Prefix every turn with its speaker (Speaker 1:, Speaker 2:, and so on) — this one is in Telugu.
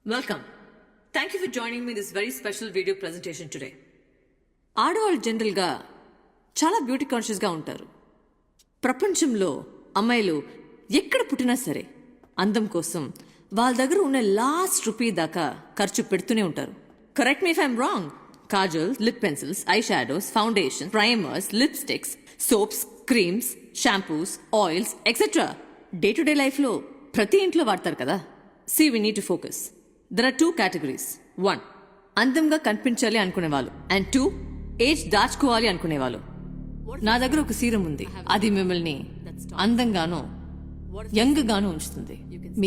Speaker 1: Welcome. Thank you for joining me in this very special video presentation today. ఆడవాళ్ళు జనరల్గా చాలా బ్యూటీ కాన్షియస్గా ఉంటారు. ప్రపంచంలో అమ్మాయిలు ఎక్కడ పుట్టినా సరే అందం కోసం వాళ్ళ దగ్గర ఉన్న లాస్ట్ రూపీ దాకా ఖర్చు పెడుతూనే ఉంటారు. Correct me if I'm wrong. Kajal, lip pencils, I shadows, foundation, primers, lipsticks, soaps, creams, shampoos, oils etcetera day to day లైఫ్లో ప్రతి ఇంట్లో వాడతారు కదా. See, we need to focus. There are 2 categories. 1. అందంగా కనిపించాలి అనుకునేవాళ్ళు. And 2. ఏజ్ దాచుకోవాలి అనుకునేవాళ్ళు. నా దగ్గర ఒక సీరం ఉంది. అది మిమ్మల్ని అందంగానూ యంగ్ గానూ ఉంచుతుంది.